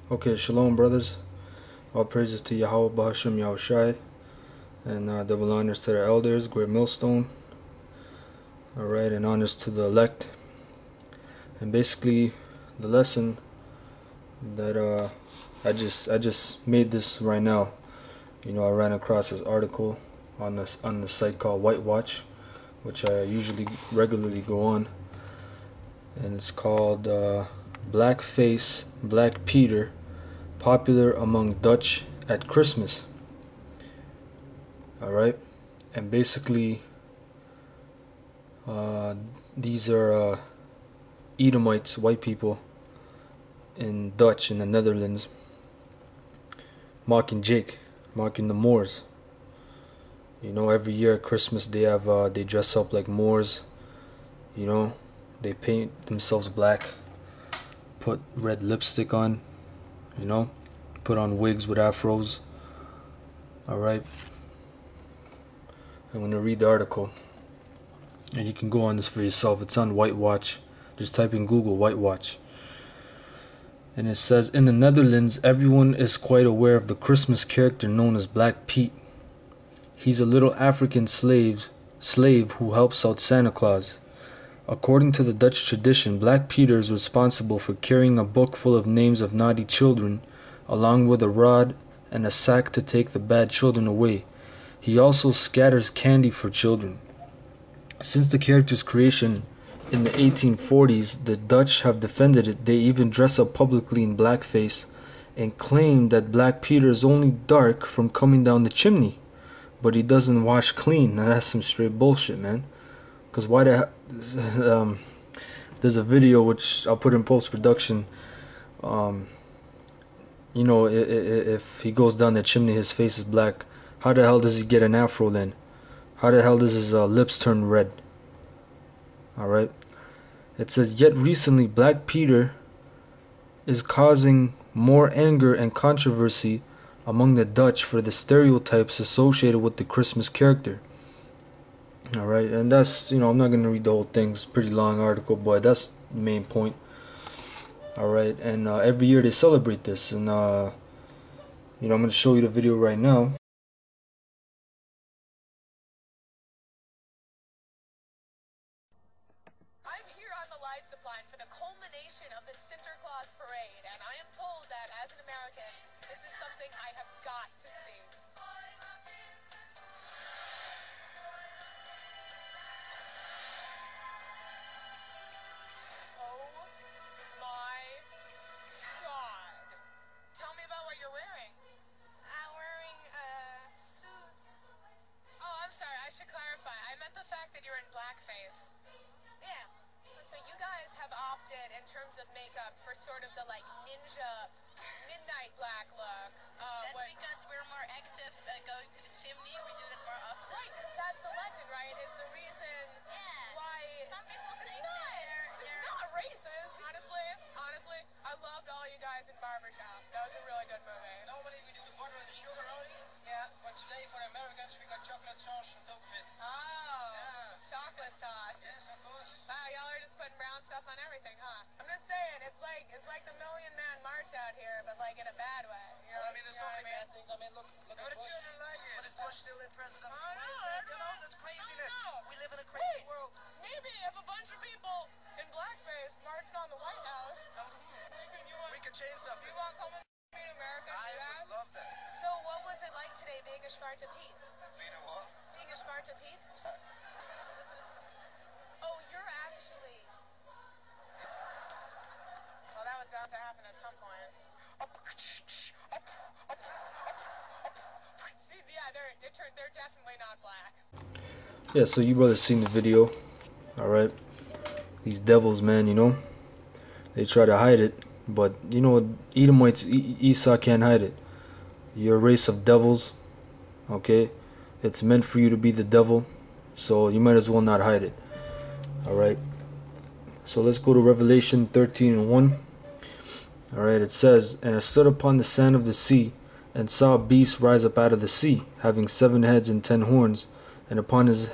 Okay, shalom, brothers. All praises to Yahweh Bahasham Yahushai, and double honors to the elders, great millstone. Alright, and honors to the elect. And basically, the lesson that I just made this right now. You know, I ran across this article on the site called White Watch, which I usually regularly go on, and it's called Blackface Black Peter popular among Dutch at Christmas. Alright, and basically these are Edomites, white people in Dutch in the Netherlands, mocking the Moors. You know, every year at Christmas they dress up like Moors. You know, they paint themselves black, put red lipstick on, you know, put on wigs with afros. Alright, I'm going to read the article, and you can go on this for yourself. It's on White Watch. Just type in Google White Watch. And it says, in the Netherlands, everyone is quite aware of the Christmas character known as Black Pete. He's a little African slave who helps out Santa Claus. According to the Dutch tradition, Black Peter is responsible for carrying a book full of names of naughty children, along with a rod and a sack to take the bad children away. He also scatters candy for children. Since the character's creation in the 1840s, the Dutch have defended it. They even dress up publicly in blackface and claim that Black Peter is only dark from coming down the chimney, but he doesn't wash clean. Now that's some straight bullshit, man. Because why there's a video which I'll put in post-production. You know, if he goes down the chimney, his face is black. How the hell does he get an afro then? How the hell does his lips turn red? Alright. It says, yet recently Black Peter is causing more anger and controversy among the Dutch for the stereotypes associated with the Christmas character. Alright, and that's, you know, I'm not going to read the whole thing. It's a pretty long article, but that's the main point. Alright, and every year they celebrate this, and you know, I'm going to show you the video right now. I'm here on the light supply for the culmination of the Sinterklaas parade, and I am told that as an American, this is something I have got to see. Oh my God. Tell me about what you're wearing. I'm wearing a suit. Oh, I'm sorry, I should clarify. I meant the fact that you're in blackface. Yeah. So you guys have opted in terms of makeup for sort of the like ninja midnight black look. That's because we're more active going to the chimney. We do that more often. Right, because that's the legend, right? Is the reason why. Some people think It's they're not racist. Honestly, I loved all you guys in Barbershop. That was a really good movie. Normally we do the butter and the sugar only, Yeah. but today for the Americans we got chocolate sauce on top of it. Oh, Yeah. chocolate sauce. Yes, of course. Wow, y'all are just putting brown stuff on everything, huh? I'm just saying, it's like the Million Man March out here, but like in a bad way. You know, Well, I mean, there's so many bad things. I mean, look No, at the Bush. children like it. But is Bush still in presidency? I know, You know, that's craziness. I know. We live in a crazy Wait, world. maybe if a bunch of people in blackface marched on the White House, We could change do something. you want to come with me to America and I do that? would love that. So what was it like today being a Schwarze Piet? You know what? Being a Schwarze Piet? Oh, you're actually... Well, that was about to happen at some point. See, yeah, they're definitely not black. Yeah, so you brothers seen the video. Alright. These devils, man, you know, they try to hide it, but you know, Edomites, Esau can't hide it. You're a race of devils, okay? It's meant for you to be the devil, so you might as well not hide it. Alright, so let's go to Revelation 13:1. Alright, it says, and I stood upon the sand of the sea, and saw a beast rise up out of the sea, having 7 heads and 10 horns, and upon his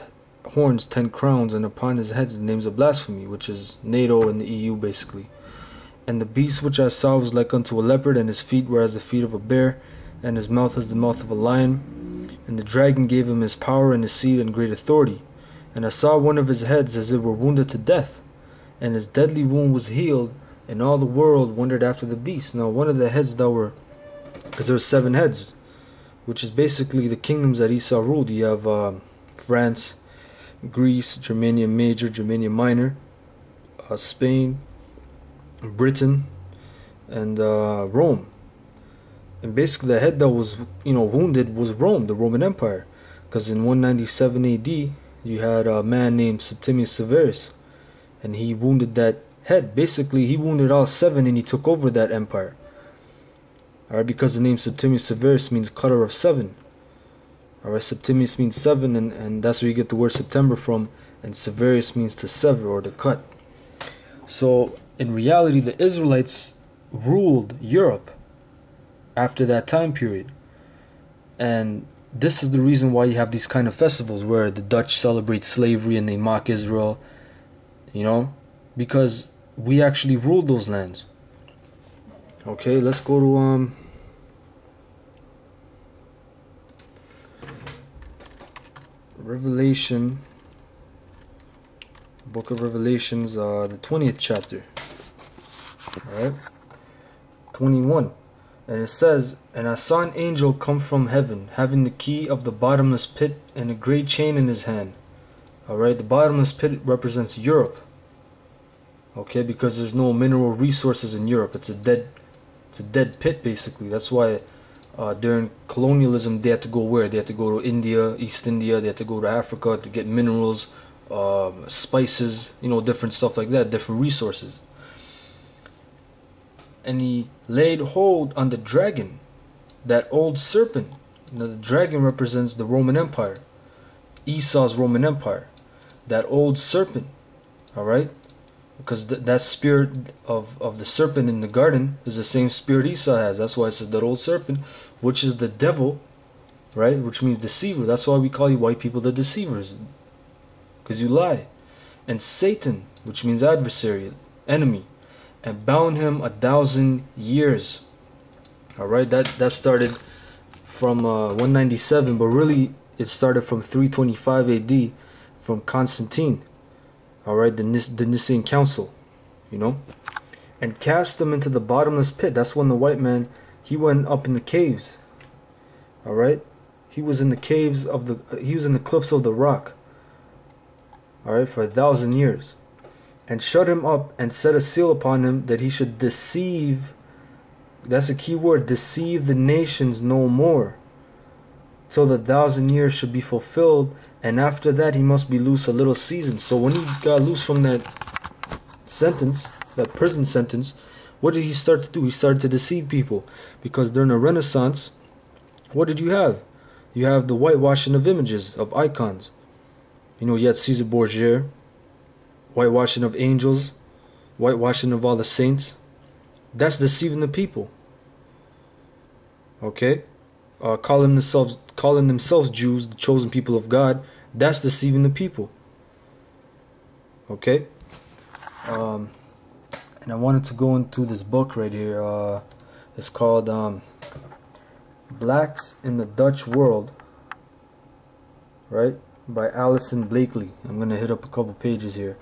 horns 10 crowns, and upon his heads the names of blasphemy, which is NATO and the EU basically. And the beast which I saw was like unto a leopard, and his feet were as the feet of a bear, and his mouth as the mouth of a lion. And the dragon gave him his power and his seat and great authority. And I saw one of his heads as it were wounded to death, and his deadly wound was healed, and all the world wondered after the beast. Now one of the heads that were, because there were 7 heads, which is basically the kingdoms that Esau ruled. You have France, Greece, Germania Major, Germania Minor, Spain, Britain, and Rome. And basically the head that was, wounded was Rome, the Roman Empire. Because in 197 AD, you had a man named Septimius Severus, and he wounded that head. Basically, he wounded all 7 and he took over that empire. Alright, because the name Septimius Severus means cutter of 7. Alright, Septimius means 7, and that's where you get the word September from, and Severus means to sever or to cut. So, in reality, the Israelites ruled Europe after that time period. And this is the reason why you have these kind of festivals where the Dutch celebrate slavery and they mock Israel, because we actually ruled those lands. Okay, let's go to Revelation, Book of Revelations, the 20th chapter. Alright, 21. And it says, and I saw an angel come from heaven, having the key of the bottomless pit and a great chain in his hand. Alright, the bottomless pit represents Europe. Okay, because there's no mineral resources in Europe. It's a dead pit, basically. That's why during colonialism they had to go where? They had to go to India, East India. They had to go to Africa to get minerals, spices, different stuff like that, different resources. And he laid hold on the dragon, that old serpent. Now, the dragon represents the Roman Empire, Esau's Roman Empire. That old serpent, alright? Because that spirit of the serpent in the garden is the same spirit Esau has. That's why it says that old serpent, which is the devil, right? Which means deceiver. That's why we call you white people the deceivers, because you lie. And Satan, which means adversary, enemy, and bound him 1,000 years. Alright, that started from 197, but really it started from 325 AD from Constantine. Alright, the Nicene Council, and cast them into the bottomless pit. That's when the white man, he went up in the caves. Alright, he was in the caves he was in the cliffs of the rock. Alright, for 1,000 years. And shut him up and set a seal upon him, that he should deceive, that's a key word, deceive the nations no more, till the 1,000 years should be fulfilled. And after that he must be loose a little season. So when he got loose from that sentence, that prison sentence, what did he start to do? He started to deceive people. Because during the Renaissance, what did you have? You have the whitewashing of images, of icons. You had Caesar Borgia, whitewashing of angels, whitewashing of all the saints. That's deceiving the people. Okay? Calling themselves Jews, the chosen people of God. That's deceiving the people. Okay? And I wanted to go into this book right here. It's called Blacks in the Dutch World, right? By Alison Blakely. I'm going to hit up a couple pages here.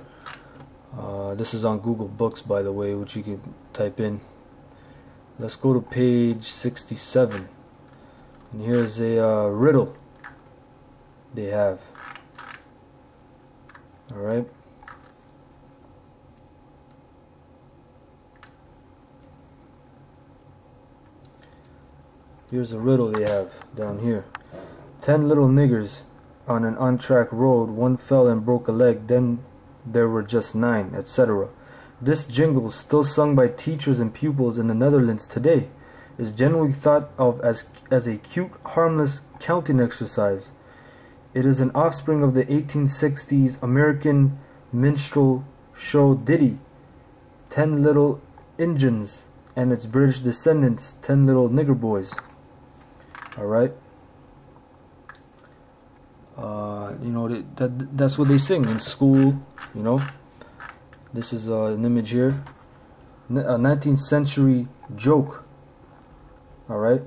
This is on Google Books, by the way, which you can type in. Let's go to page 67. And here's a riddle they have. Alright. Here's a riddle they have down here. 10 little niggers on an on-track road. One fell and broke a leg. Then there were just 9, etc. This jingle, still sung by teachers and pupils in the Netherlands today, is generally thought of as a cute, harmless counting exercise. It is an offspring of the 1860s American minstrel show ditty, 10 Little Injuns, and its British descendants, 10 Little Nigger Boys. Alright? That's what they sing in school, This is an image here. a 19th century joke. All right,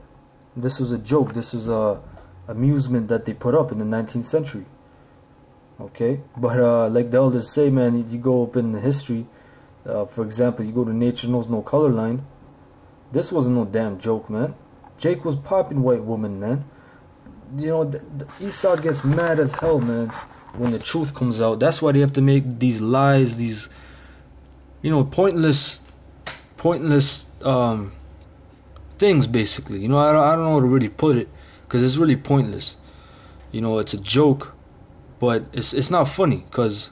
this was a joke. This is a amusement that they put up in the 19th century. Okay, but like the elders say, man, you go up in the history. For example, you go to Nature Knows No Color Line. This wasn't no damn joke, man. Jake was popping white woman, man. You know, the Esau gets mad as hell, man, when the truth comes out. That's why they have to make these lies, these, you know, pointless things, basically. You know, I don't know how to really put it, because it's really pointless. You know, it's a joke, but it's not funny, because,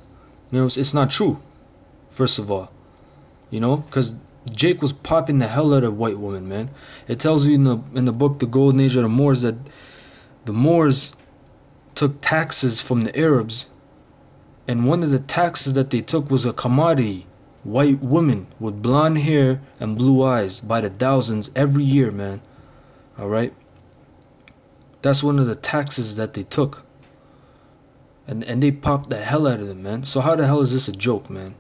you know, it's not true, first of all. You know, because Jake was popping the hell out of white woman, man. It tells you in the book The Golden Age of the Moors that the Moors took taxes from the Arabs, and one of the taxes that they took was a commodity, white women with blonde hair and blue eyes, by the thousands every year, man. Alright? That's one of the taxes that they took. And they popped the hell out of them, man. So how the hell is this a joke, man?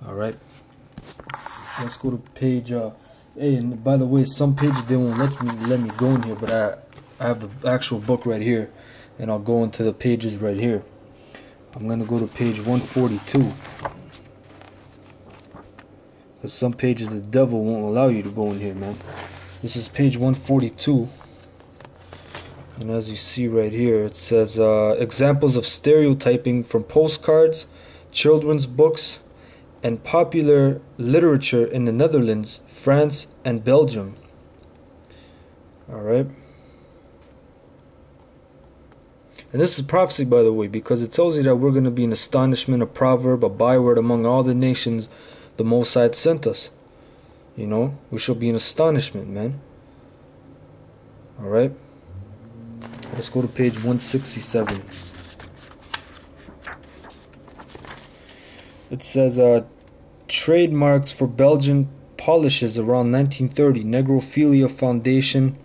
Alright? Let's go to page hey, and by the way, some pages they won't let me go in here, but I have the actual book right here, and I'll go into the pages right here. I'm gonna go to page 142. Because some pages the devil won't allow you to go in here, man. This is page 142. And as you see right here, it says examples of stereotyping from postcards, children's books, and popular literature in the Netherlands, France, and Belgium. Alright. And this is prophecy, by the way, because it tells you that we're going to be an astonishment, a proverb, a byword among all the nations the Most High sent us. You know, we shall be an astonishment, man. Alright. Let's go to page 167. It says, trademarks for Belgian polishes around 1930. Negrophilia Foundation